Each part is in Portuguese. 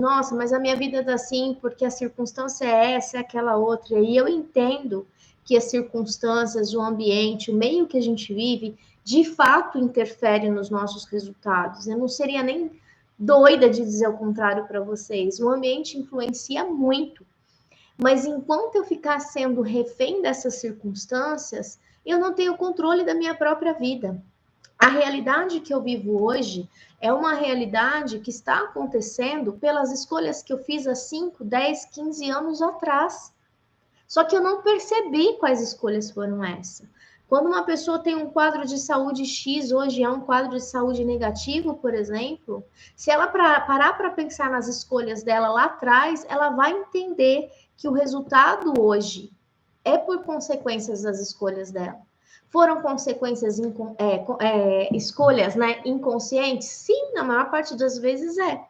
nossa, mas a minha vida tá assim porque a circunstância é essa, é aquela outra. E eu entendo que as circunstâncias, o ambiente, o meio que a gente vive, de fato interfere nos nossos resultados. Eu não seria nem doida de dizer o contrário para vocês. O ambiente influencia muito. Mas enquanto eu ficar sendo refém dessas circunstâncias, eu não tenho controle da minha própria vida. A realidade que eu vivo hoje é uma realidade que está acontecendo pelas escolhas que eu fiz há 5, 10, 15 anos atrás. Só que eu não percebi quais escolhas foram essas. Quando uma pessoa tem um quadro de saúde X, hoje é um quadro de saúde negativo, por exemplo, se ela parar para pensar nas escolhas dela lá atrás, ela vai entender que o resultado hoje é por consequências das escolhas dela. Foram consequências, escolhas, né, inconscientes? Sim, na maior parte das vezes é.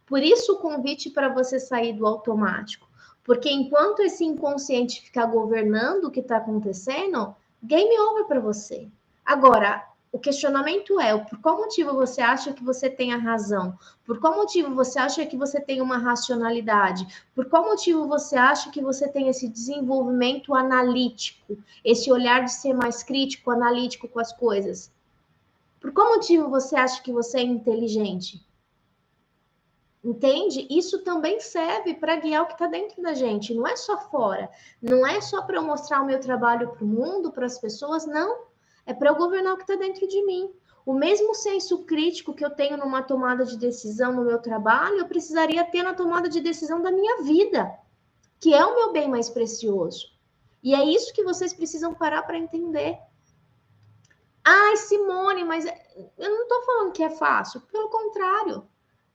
Por isso o convite para você sair do automático. Porque enquanto esse inconsciente ficar governando o que está acontecendo, game over para você. Agora, o questionamento é: por qual motivo você acha que você tem a razão? Por qual motivo você acha que você tem uma racionalidade? Por qual motivo você acha que você tem esse desenvolvimento analítico, esse olhar de ser mais crítico, analítico com as coisas? Por qual motivo você acha que você é inteligente? Entende? Isso também serve para guiar o que está dentro da gente, não é só fora. Não é só para eu mostrar o meu trabalho para o mundo, para as pessoas, não. É para eu governar o que está dentro de mim. O mesmo senso crítico que eu tenho numa tomada de decisão no meu trabalho, eu precisaria ter na tomada de decisão da minha vida, que é o meu bem mais precioso. E é isso que vocês precisam parar para entender. Ai, Simone, mas eu não estou falando que é fácil, pelo contrário.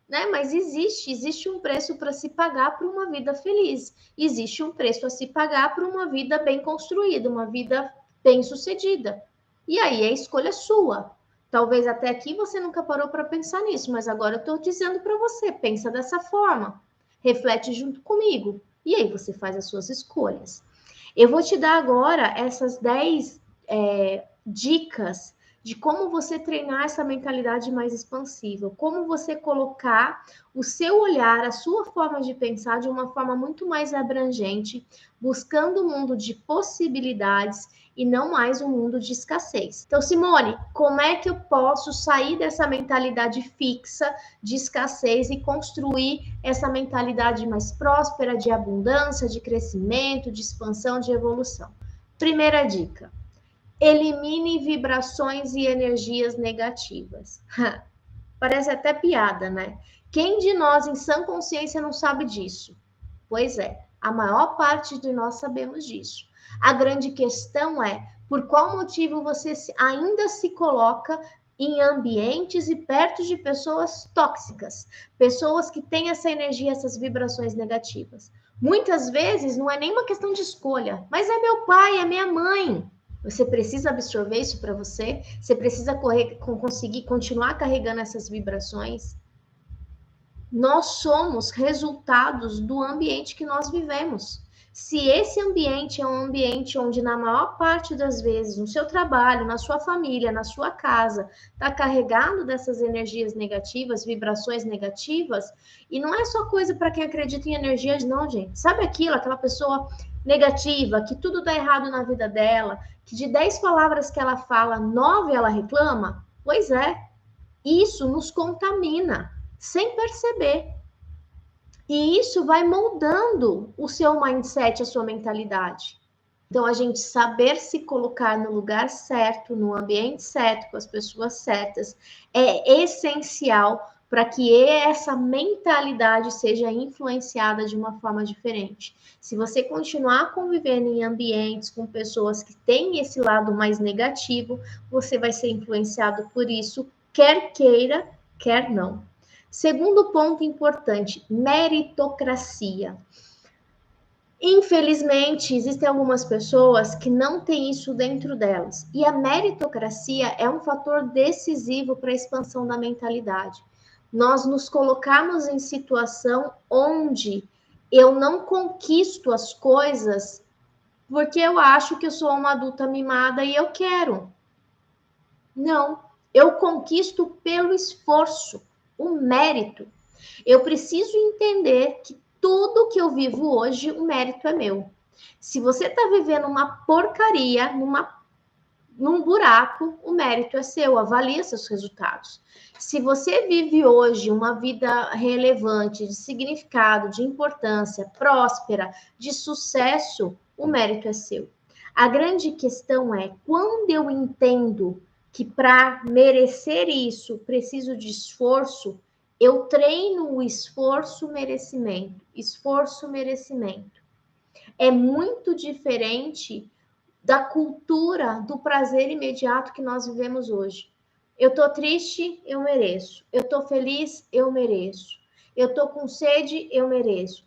Né? Mas existe um preço para se pagar por uma vida feliz. Existe um preço a se pagar por uma vida bem construída, uma vida bem sucedida. E aí é escolha sua. Talvez até aqui você nunca parou para pensar nisso, mas agora eu estou dizendo para você, pensa dessa forma. Reflete junto comigo. E aí você faz as suas escolhas. Eu vou te dar agora essas 10 dicas de como você treinar essa mentalidade mais expansiva, como você colocar o seu olhar, a sua forma de pensar de uma forma muito mais abrangente, buscando um mundo de possibilidades e não mais um mundo de escassez. Então, Simone, como é que eu posso sair dessa mentalidade fixa de escassez e construir essa mentalidade mais próspera, de abundância, de crescimento, de expansão, de evolução? Primeira dica: elimine vibrações e energias negativas. Parece até piada, né? Quem de nós em sã consciência não sabe disso? Pois é, a maior parte de nós sabemos disso. A grande questão é por qual motivo você ainda se coloca em ambientes e perto de pessoas tóxicas, pessoas que têm essa energia, essas vibrações negativas. Muitas vezes não é nem uma questão de escolha, mas é meu pai, é minha mãe. Você precisa absorver isso para você, você precisa conseguir continuar carregando essas vibrações. Nós somos resultados do ambiente que nós vivemos. Se esse ambiente é um ambiente onde, na maior parte das vezes, no seu trabalho, na sua família, na sua casa, está carregado dessas energias negativas, vibrações negativas, e não é só coisa para quem acredita em energias, não, gente. Sabe aquilo, aquela pessoa negativa, que tudo dá errado na vida dela, que de 10 palavras que ela fala, 9 ela reclama? Pois é, isso nos contamina sem perceber. E isso vai moldando o seu mindset, a sua mentalidade. Então, a gente saber se colocar no lugar certo, no ambiente certo, com as pessoas certas, é essencial para que essa mentalidade seja influenciada de uma forma diferente. Se você continuar convivendo em ambientes com pessoas que têm esse lado mais negativo, você vai ser influenciado por isso, quer queira, quer não. Segundo ponto importante, meritocracia. Infelizmente, existem algumas pessoas que não têm isso dentro delas. E a meritocracia é um fator decisivo para a expansão da mentalidade. Nós nos colocamos em situação onde eu não conquisto as coisas porque eu acho que eu sou uma adulta mimada e eu quero. Não, eu conquisto pelo esforço, o mérito. Eu preciso entender que tudo que eu vivo hoje, o mérito é meu. Se você está vivendo uma porcaria, num buraco, o mérito é seu, avalie seus resultados. Se você vive hoje uma vida relevante, de significado, de importância, próspera, de sucesso, o mérito é seu. A grande questão é, quando eu entendo que para merecer isso, preciso de esforço, eu treino o esforço, merecimento. Esforço, merecimento. É muito diferente da cultura do prazer imediato que nós vivemos hoje. Eu tô triste, eu mereço. Eu tô feliz, eu mereço. Eu tô com sede, eu mereço.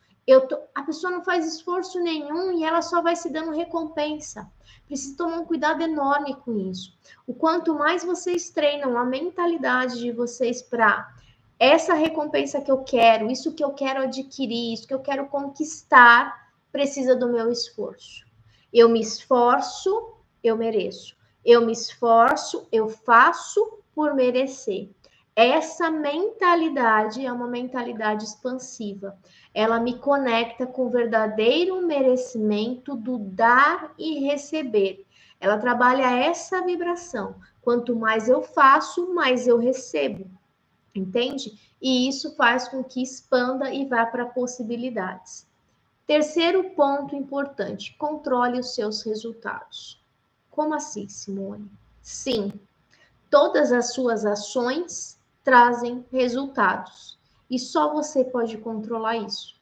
A pessoa não faz esforço nenhum e ela só vai se dando recompensa. Precisa tomar um cuidado enorme com isso. O quanto mais vocês treinam a mentalidade de vocês para essa recompensa que eu quero, isso que eu quero adquirir, isso que eu quero conquistar, precisa do meu esforço. Eu me esforço, eu mereço. Eu me esforço, eu faço por merecer. Essa mentalidade é uma mentalidade expansiva. Ela me conecta com o verdadeiro merecimento do dar e receber. Ela trabalha essa vibração. Quanto mais eu faço, mais eu recebo. Entende? E isso faz com que expanda e vá para possibilidades. Terceiro ponto importante, controle os seus resultados. Como assim, Simone? Sim, todas as suas ações trazem resultados e só você pode controlar isso.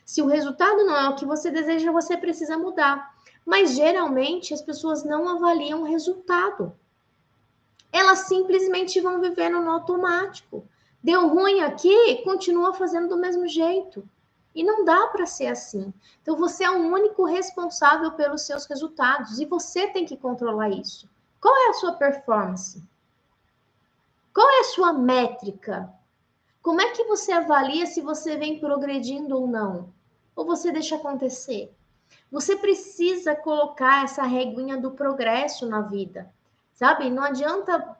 Se o resultado não é o que você deseja, você precisa mudar. Mas geralmente as pessoas não avaliam o resultado. Elas simplesmente vão vivendo no automático. Deu ruim aqui, continua fazendo do mesmo jeito. E não dá para ser assim. Então, você é o único responsável pelos seus resultados e você tem que controlar isso. Qual é a sua performance? Qual é a sua métrica? Como é que você avalia se você vem progredindo ou não? Ou você deixa acontecer? Você precisa colocar essa reguinha do progresso na vida. Sabe? Não adianta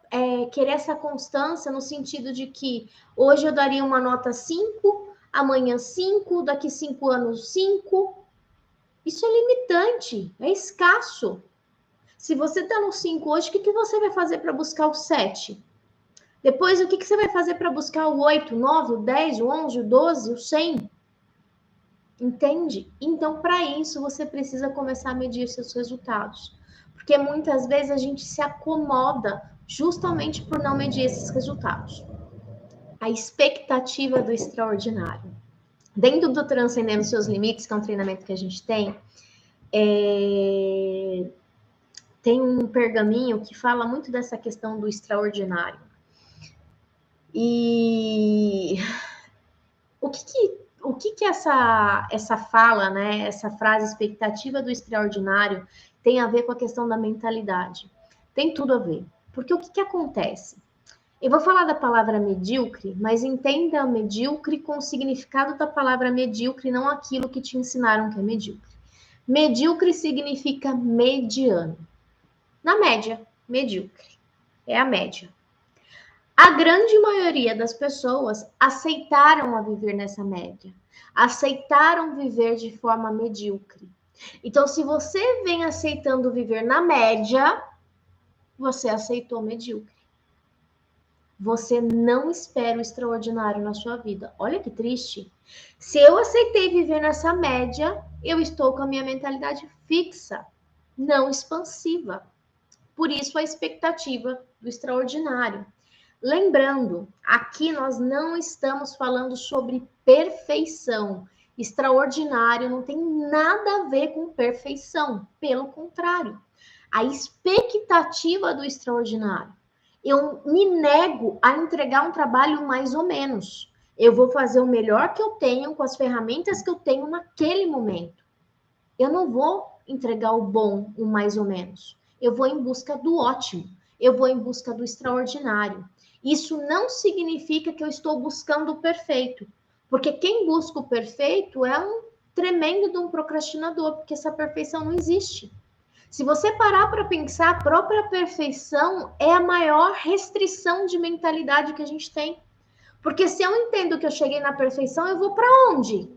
querer essa constância no sentido de que hoje eu daria uma nota 5, amanhã 5, daqui 5 anos 5. Isso é limitante, é escasso. Se você está no 5 hoje, o que você vai fazer para buscar o 7? Depois, o que você vai fazer para buscar o 8, o 9, o 10, o 11, o 12, o 100? Entende? Então, para isso, você precisa começar a medir seus resultados. Porque muitas vezes a gente se acomoda justamente por não medir esses resultados. A expectativa do extraordinário. Dentro do Transcendendo Seus Limites, que é um treinamento que a gente tem, tem um pergaminho que fala muito dessa questão do extraordinário. E o que essa fala, né, essa frase, expectativa do extraordinário, tem a ver com a questão da mentalidade? Tem tudo a ver. Porque o que acontece? Eu vou falar da palavra medíocre, mas entenda medíocre com o significado da palavra medíocre, não aquilo que te ensinaram que é medíocre. Medíocre significa mediano. Na média, medíocre. É a média. A grande maioria das pessoas aceitaram a viver nessa média. Aceitaram viver de forma medíocre. Então, se você vem aceitando viver na média, você aceitou medíocre. Você não espera o extraordinário na sua vida. Olha que triste. Se eu aceitei viver nessa média, eu estou com a minha mentalidade fixa, não expansiva. Por isso, a expectativa do extraordinário. Lembrando, aqui nós não estamos falando sobre perfeição. Extraordinário não tem nada a ver com perfeição. Pelo contrário, a expectativa do extraordinário. Eu me nego a entregar um trabalho mais ou menos. Eu vou fazer o melhor que eu tenho com as ferramentas que eu tenho naquele momento. Eu não vou entregar o bom, o mais ou menos. Eu vou em busca do ótimo. Eu vou em busca do extraordinário. Isso não significa que eu estou buscando o perfeito. Porque quem busca o perfeito é um tremendo de um procrastinador, porque essa perfeição não existe. Se você parar para pensar, a própria perfeição é a maior restrição de mentalidade que a gente tem. Porque se eu entendo que eu cheguei na perfeição, eu vou para onde?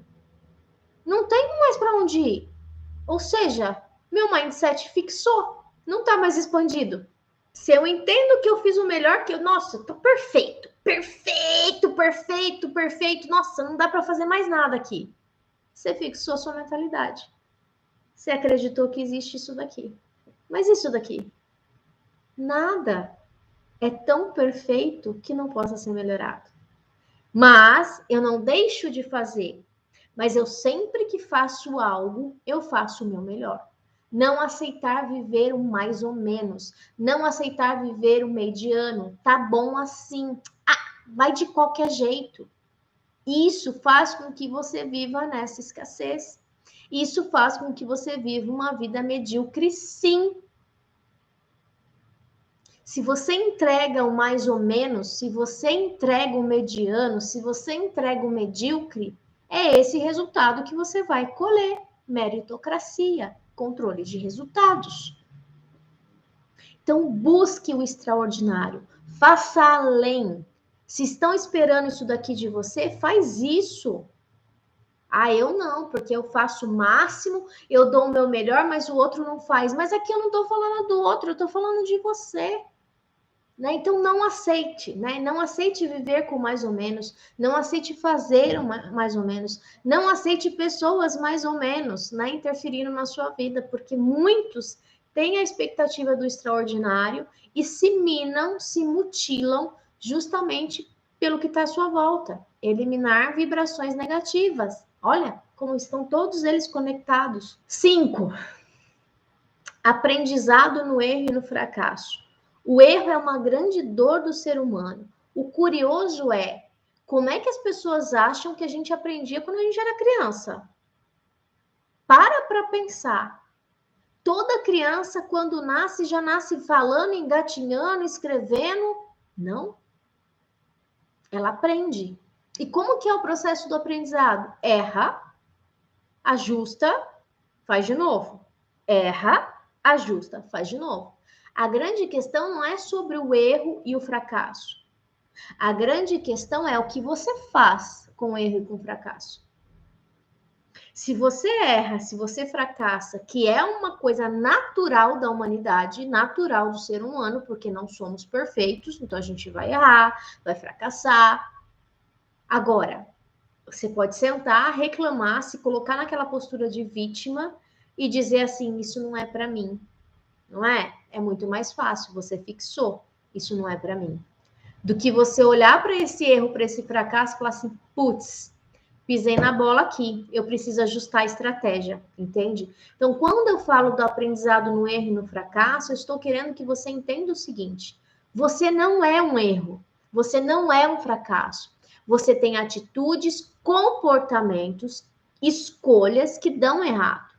Não tenho mais para onde ir. Ou seja, meu mindset fixou, não está mais expandido. Se eu entendo que eu fiz o melhor, que eu, nossa, tô perfeito, perfeito, perfeito, perfeito, nossa, não dá para fazer mais nada aqui. Você fixou a sua mentalidade. Você acreditou que existe isso daqui. Mas isso daqui? Nada é tão perfeito que não possa ser melhorado. Mas eu não deixo de fazer. Mas eu sempre que faço algo, eu faço o meu melhor. Não aceitar viver o mais ou menos. Não aceitar viver o mediano. Tá bom assim. Vai de qualquer jeito. Isso faz com que você viva nessa escassez. Isso faz com que você viva uma vida medíocre, sim. Se você entrega o mais ou menos, se você entrega o mediano, se você entrega o medíocre, é esse resultado que você vai colher. Meritocracia, controle de resultados. Então, busque o extraordinário, faça além. Se estão esperando isso daqui de você, faz isso. Eu não, porque eu faço o máximo, eu dou o meu melhor, mas o outro não faz. Mas aqui eu não estou falando do outro, eu estou falando de você. Né? Então, não aceite, né? Não aceite viver com mais ou menos, não aceite fazer mais ou menos, não aceite pessoas mais ou menos, né? Interferindo na sua vida, porque muitos têm a expectativa do extraordinário e se minam, se mutilam justamente pelo que está à sua volta. Eliminar vibrações negativas. Olha como estão todos eles conectados. 5. Aprendizado no erro e no fracasso. O erro é uma grande dor do ser humano. O curioso é como é que as pessoas acham que a gente aprendia quando a gente era criança. Para pensar. Toda criança, quando nasce, já nasce falando, engatinhando, escrevendo. Não. Ela aprende. E como que é o processo do aprendizado? Erra, ajusta, faz de novo. Erra, ajusta, faz de novo. A grande questão não é sobre o erro e o fracasso. A grande questão é o que você faz com o erro e com o fracasso. Se você erra, se você fracassa, que é uma coisa natural da humanidade, natural do ser humano, porque não somos perfeitos, então a gente vai errar, vai fracassar. Agora, você pode sentar, reclamar, se colocar naquela postura de vítima e dizer assim: isso não é para mim. Não é? É muito mais fácil, você fixou, isso não é para mim. Do que você olhar para esse erro, para esse fracasso e falar assim: putz, pisei na bola aqui, eu preciso ajustar a estratégia, entende? Então, quando eu falo do aprendizado no erro e no fracasso, eu estou querendo que você entenda o seguinte: você não é um erro, você não é um fracasso. Você tem atitudes, comportamentos, escolhas que dão errado.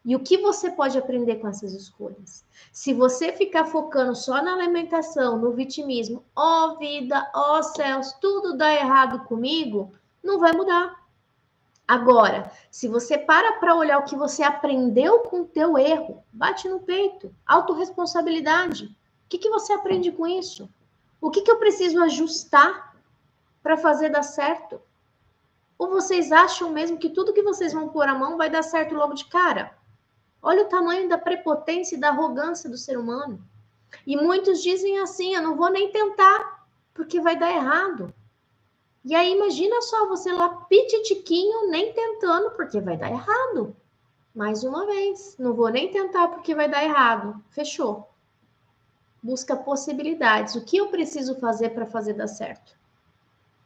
E o que você pode aprender com essas escolhas? Se você ficar focando só na alimentação, no vitimismo, ó vida, ó céus, tudo dá errado comigo, não vai mudar. Agora, se você para olhar o que você aprendeu com o teu erro, bate no peito, autorresponsabilidade. O que você aprende com isso? O que eu preciso ajustar para fazer dar certo? Ou vocês acham mesmo que tudo que vocês vão pôr a mão vai dar certo logo de cara? Olha o tamanho da prepotência e da arrogância do ser humano. E muitos dizem assim: eu não vou nem tentar, porque vai dar errado. E aí, imagina só, você lá pititiquinho, nem tentando, porque vai dar errado. Mais uma vez, não vou nem tentar, porque vai dar errado. Fechou. Busca possibilidades. O que eu preciso fazer para fazer dar certo?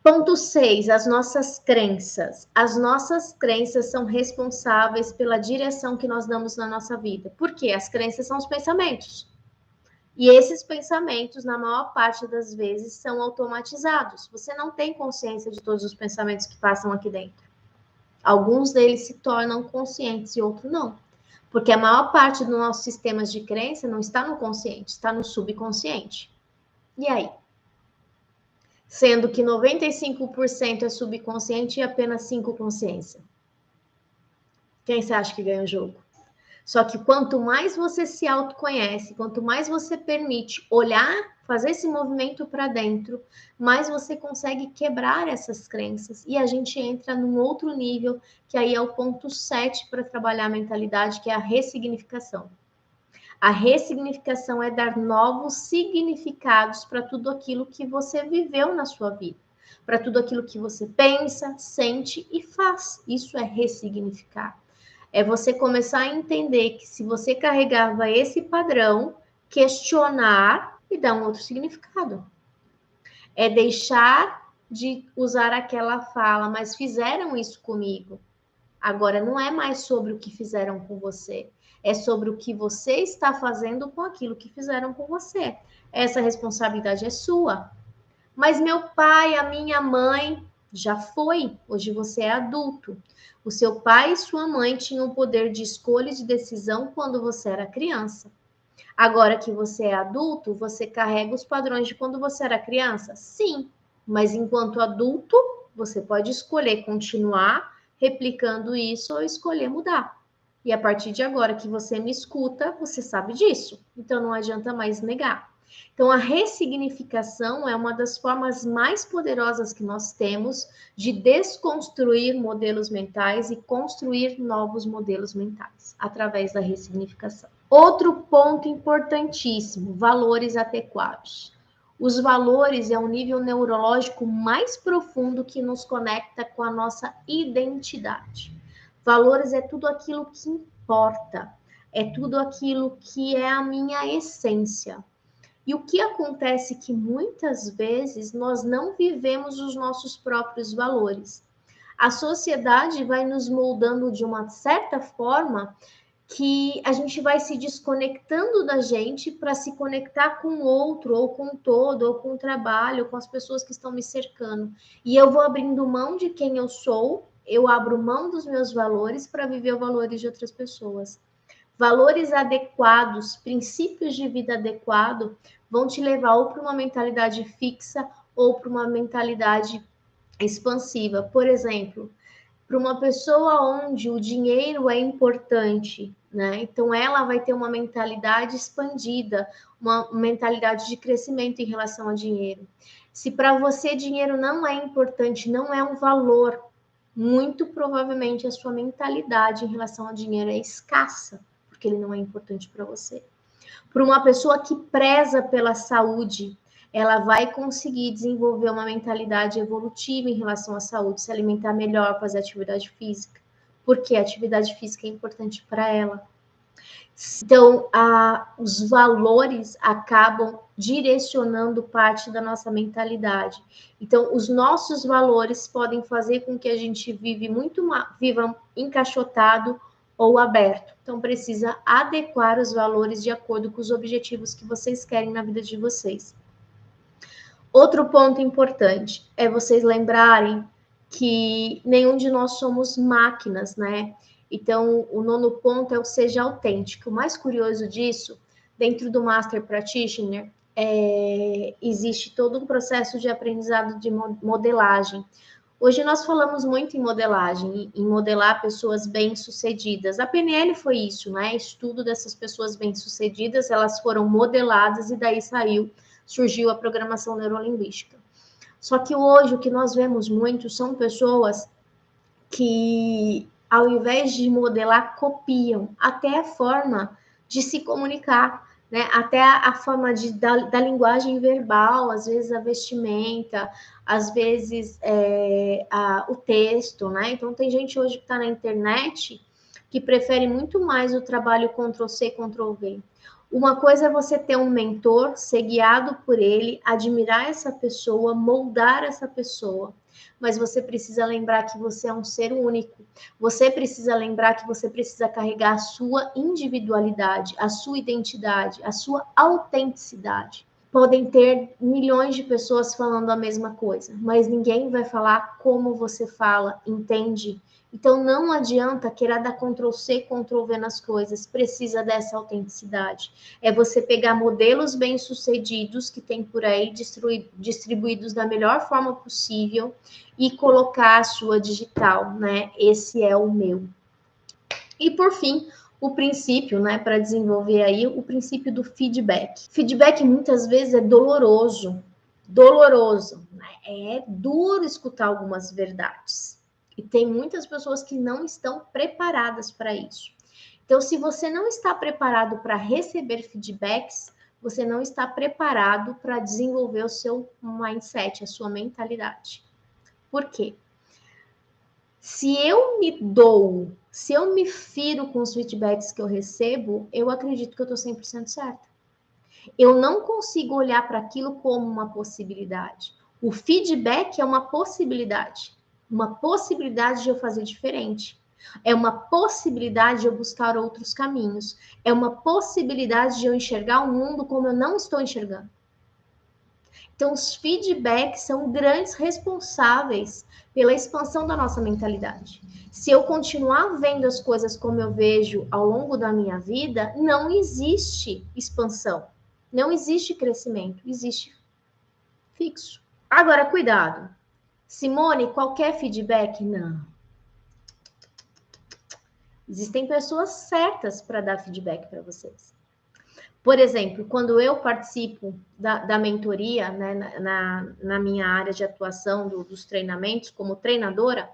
Ponto 6, as nossas crenças. As nossas crenças são responsáveis pela direção que nós damos na nossa vida. Por quê? As crenças são os pensamentos. E esses pensamentos, na maior parte das vezes, são automatizados. Você não tem consciência de todos os pensamentos que passam aqui dentro. Alguns deles se tornam conscientes e outros não. Porque a maior parte dos nossos sistemas de crença não está no consciente, está no subconsciente. E aí? Sendo que 95% é subconsciente e apenas 5% consciência. Quem você acha que ganha o jogo? Só que quanto mais você se autoconhece, quanto mais você permite olhar, fazer esse movimento para dentro, mais você consegue quebrar essas crenças. E a gente entra num outro nível, que aí é o ponto 7 para trabalhar a mentalidade, que é a ressignificação. A ressignificação é dar novos significados para tudo aquilo que você viveu na sua vida, para tudo aquilo que você pensa, sente e faz. Isso é ressignificar. É você começar a entender que se você carregava esse padrão, questionar e dar um outro significado. É deixar de usar aquela fala, mas fizeram isso comigo. Agora não é mais sobre o que fizeram com você, é sobre o que você está fazendo com aquilo que fizeram com você. Essa responsabilidade é sua. Mas meu pai, a minha mãe, já foi. Hoje você é adulto. O seu pai e sua mãe tinham o poder de escolha e de decisão quando você era criança. Agora que você é adulto, você carrega os padrões de quando você era criança? Sim. Mas enquanto adulto, você pode escolher continuar replicando isso ou escolher mudar. E a partir de agora que você me escuta, você sabe disso. Então não adianta mais negar. Então, a ressignificação é uma das formas mais poderosas que nós temos de desconstruir modelos mentais e construir novos modelos mentais através da ressignificação. Outro ponto importantíssimo: valores adequados. Os valores é um nível neurológico mais profundo que nos conecta com a nossa identidade. Valores é tudo aquilo que importa, é tudo aquilo que é a minha essência. E o que acontece é que muitas vezes nós não vivemos os nossos próprios valores. A sociedade vai nos moldando de uma certa forma que a gente vai se desconectando da gente para se conectar com o outro, ou com o todo, ou com o trabalho, ou com as pessoas que estão me cercando. E eu vou abrindo mão de quem eu sou, eu abro mão dos meus valores para viver os valores de outras pessoas. Valores adequados, princípios de vida adequados, vão te levar ou para uma mentalidade fixa ou para uma mentalidade expansiva. Por exemplo, para uma pessoa onde o dinheiro é importante, né? Então ela vai ter uma mentalidade expandida, uma mentalidade de crescimento em relação ao dinheiro. Se para você dinheiro não é importante, não é um valor, muito provavelmente a sua mentalidade em relação ao dinheiro é escassa, porque ele não é importante para você. Para uma pessoa que preza pela saúde, ela vai conseguir desenvolver uma mentalidade evolutiva em relação à saúde, se alimentar melhor, fazer atividade física, porque a atividade física é importante para ela. Então, os valores acabam direcionando parte da nossa mentalidade. Então, os nossos valores podem fazer com que a gente viva encaixotado ou aberto. Então, precisa adequar os valores de acordo com os objetivos que vocês querem na vida de vocês. Outro ponto importante é vocês lembrarem que nenhum de nós somos máquinas, né? Então, o 9º ponto é o seja autêntico. O mais curioso disso, dentro do Master Practitioner, existe todo um processo de aprendizado de modelagem. Hoje nós falamos muito em modelagem, em modelar pessoas bem-sucedidas. A PNL foi isso, né? Estudo dessas pessoas bem-sucedidas, elas foram modeladas e daí surgiu a programação neurolinguística. Só que hoje o que nós vemos muito são pessoas que, ao invés de modelar, copiam até a forma de se comunicar, né? Até a forma da linguagem verbal, às vezes a vestimenta, às vezes o texto, né? Então tem gente hoje que está na internet que prefere muito mais o trabalho Ctrl+C, Ctrl+V. Uma coisa é você ter um mentor, ser guiado por ele, admirar essa pessoa, moldar essa pessoa. Mas você precisa lembrar que você é um ser único. Você precisa lembrar que você precisa carregar a sua individualidade, a sua identidade, a sua autenticidade. Podem ter milhões de pessoas falando a mesma coisa, mas ninguém vai falar como você fala, entende? Então, não adianta querer dar Ctrl+C, Ctrl+V nas coisas. Precisa dessa autenticidade. É você pegar modelos bem-sucedidos que tem por aí, distribuídos da melhor forma possível e colocar a sua digital, né? Esse é o meu. E, por fim, o princípio, né, para desenvolver aí o princípio do feedback. Feedback muitas vezes é doloroso, né? É duro escutar algumas verdades. E tem muitas pessoas que não estão preparadas para isso. Então, se você não está preparado para receber feedbacks, você não está preparado para desenvolver o seu mindset, a sua mentalidade. Por quê? Se eu me firo com os feedbacks que eu recebo, eu acredito que eu estou 100% certa. Eu não consigo olhar para aquilo como uma possibilidade. O feedback é uma possibilidade de eu fazer diferente. É uma possibilidade de eu buscar outros caminhos. É uma possibilidade de eu enxergar o mundo como eu não estou enxergando. Então, os feedbacks são grandes responsáveis pela expansão da nossa mentalidade. Se eu continuar vendo as coisas como eu vejo ao longo da minha vida, não existe expansão, não existe crescimento, existe fixo. Agora, cuidado. Simone, qualquer feedback? Não. Existem pessoas certas para dar feedback para vocês. Por exemplo, quando eu participo da mentoria, né, na minha área de atuação dos treinamentos, como treinadora,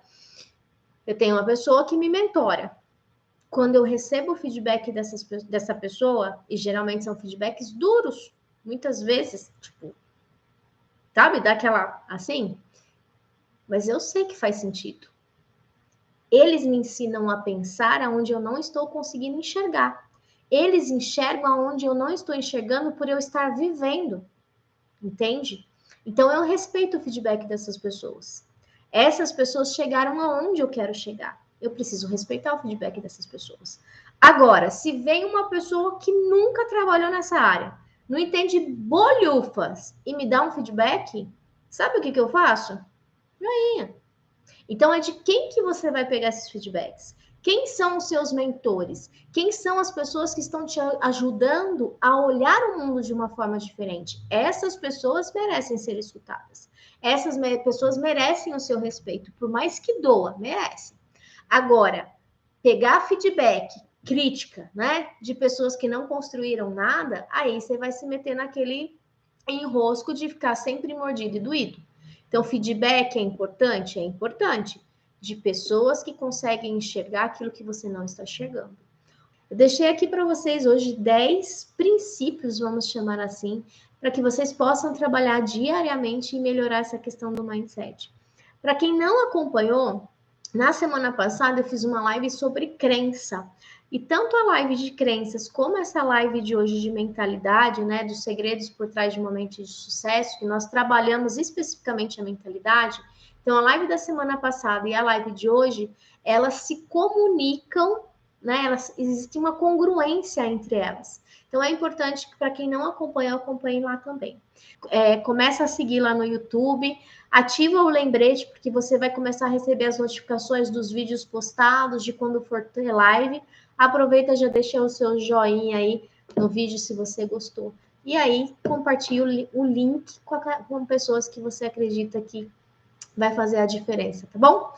eu tenho uma pessoa que me mentora. Quando eu recebo o feedback dessa pessoa, e geralmente são feedbacks duros, muitas vezes, tipo, sabe, daquela assim, mas eu sei que faz sentido. Eles me ensinam a pensar aonde eu não estou conseguindo enxergar. Eles enxergam aonde eu não estou enxergando por eu estar vivendo. Entende? Então eu respeito o feedback dessas pessoas. Essas pessoas chegaram aonde eu quero chegar. Eu preciso respeitar o feedback dessas pessoas. Agora, se vem uma pessoa que nunca trabalhou nessa área, não entende bolhufas e me dá um feedback, sabe o que eu faço? Joinha. Então, é de quem que você vai pegar esses feedbacks? Quem são os seus mentores? Quem são as pessoas que estão te ajudando a olhar o mundo de uma forma diferente? Essas pessoas merecem ser escutadas. Essas pessoas merecem o seu respeito, por mais que doa, merecem. Agora, pegar feedback, crítica, né, de pessoas que não construíram nada, aí você vai se meter naquele enrosco de ficar sempre mordido e doído. Então, feedback é importante? É importante. De pessoas que conseguem enxergar aquilo que você não está enxergando. Eu deixei aqui para vocês hoje 10 princípios, vamos chamar assim, para que vocês possam trabalhar diariamente e melhorar essa questão do mindset. Para quem não acompanhou, na semana passada eu fiz uma live sobre crença. E tanto a live de crenças como essa live de hoje de mentalidade, né, dos segredos por trás de uma mente de sucesso, que nós trabalhamos especificamente a mentalidade. Então, a live da semana passada e a live de hoje, elas se comunicam, né? Existe uma congruência entre elas. Então, é importante que para quem não acompanha, acompanhe lá também. Começa a seguir lá no YouTube, ativa o lembrete, porque você vai começar a receber as notificações dos vídeos postados, de quando for ter live. Aproveita, já deixa o seu joinha aí no vídeo se você gostou. E aí, compartilhe o link com pessoas que você acredita que vai fazer a diferença, tá bom?